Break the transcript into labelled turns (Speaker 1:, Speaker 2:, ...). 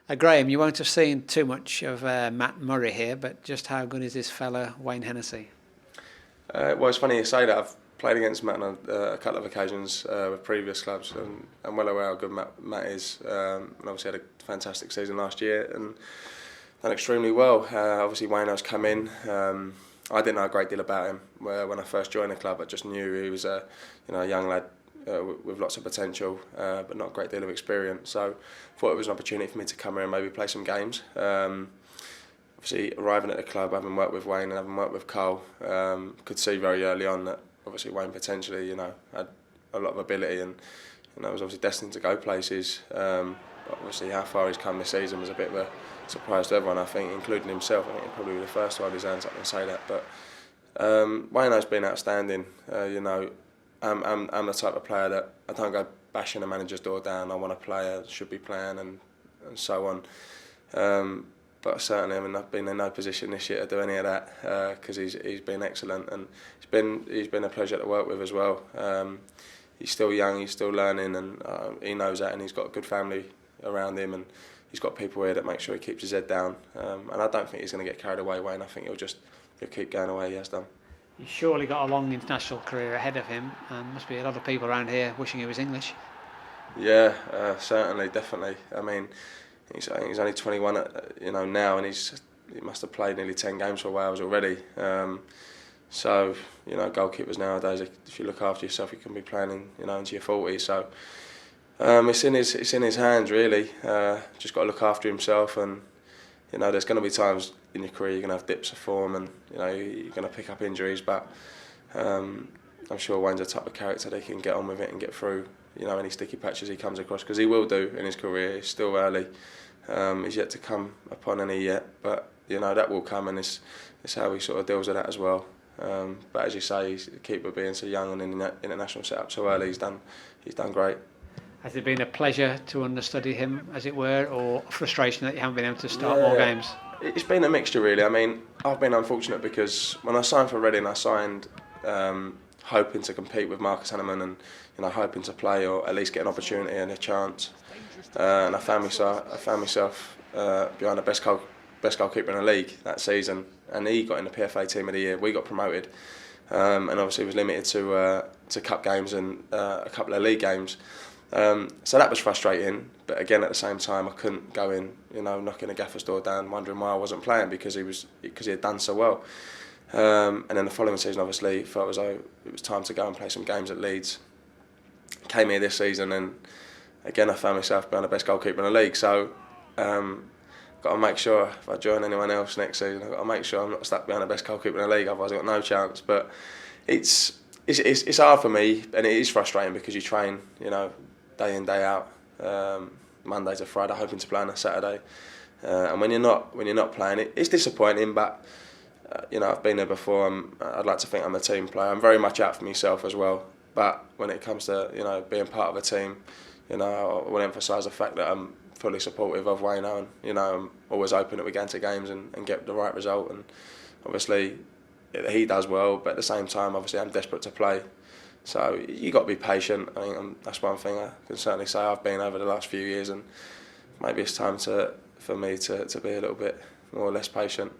Speaker 1: Graham, you won't have seen too much of Matt Murray here, but just how good is this fella, Wayne Hennessy?
Speaker 2: Well, it's funny you say that. I've played against Matt on a couple of occasions with previous clubs, and I'm well aware how good Matt is. And obviously had a fantastic season last year and done extremely well. Obviously Wayne has come in. I didn't know a great deal about him when I first joined the club. I just knew he was a young lad with lots of potential, but not a great deal of experience. So I thought it was an opportunity for me to come here and maybe play some games. Obviously, arriving at the club, having worked with Wayne and having worked with Cole, could see very early on that obviously Wayne potentially, had a lot of ability and was obviously destined to go places. Obviously, how far he's come this season was a bit of a surprise to everyone, I think, including himself. I think he'd probably be the first to hold his hands up and say that. But Wayne has been outstanding. I'm the type of player that I don't go bashing a manager's door down. I want to play, I should be playing, and so on. But certainly, I've been in no position this year to do any of that because he's been excellent, and he's been a pleasure to work with as well. He's still young, he's still learning, and he knows that, and he's got a good family around him, and he's got people here that make sure he keeps his head down. And I don't think he's going to get carried away, Wayne. I think he'll keep going away. He has done.
Speaker 1: He's surely got a long international career ahead of him, and must be a lot of people around here wishing he was English.
Speaker 2: Yeah, certainly, definitely. I mean, he's only 21, now, and he must have played nearly 10 games for Wales already. So, goalkeepers nowadays, if you look after yourself, you can be playing into your 40s. So, it's in his hands really. Just got to look after himself, and there's going to be times in your career you're going to have dips of form, and you're going to pick up injuries. But I'm sure Wayne's the type of character that he can get on with it and get through any sticky patches he comes across, because he will do in his career. He's still early. He's yet to come upon any yet, but that will come, and it's how he sort of deals with that as well. But as you say, he's the keeper being so young and in the international setup so early. He's done great.
Speaker 1: Has it been a pleasure to understudy him, as it were, or frustration that you haven't been able to start more games?
Speaker 2: It's been a mixture really. I mean, I've been unfortunate because when I signed for Reading, I signed hoping to compete with Marcus Hanneman and hoping to play or at least get an opportunity and a chance. And I found myself behind the best goalkeeper in the league that season, and he got in the PFA team of the year. We got promoted, and obviously was limited to cup games and a couple of league games. So that was frustrating, but again at the same time I couldn't go in, knocking a gaffer's door down, wondering why I wasn't playing because he had done so well. And then the following season, obviously, felt as though it was time to go and play some games at Leeds. Came here this season, and again I found myself being the best goalkeeper in the league. So got to make sure if I join anyone else next season, I've got to make sure I'm not stuck behind the best goalkeeper in the league. Otherwise, I've got no chance. But it's hard for me, and it is frustrating because you train, day in, day out, Monday to Friday, hoping to play on a Saturday, and when you're not playing, it's disappointing. But I've been there before. I'd like to think I'm a team player. I'm very much out for myself as well. But when it comes to being part of a team, I will emphasise the fact that I'm fully supportive of Wayne, and I'm always open that we go into games and get the right result. And obviously he does well, but at the same time, obviously I'm desperate to play. So you got to be patient. I think that's one thing I can certainly say I've been over the last few years, and maybe it's time for me to be a little bit more or less patient.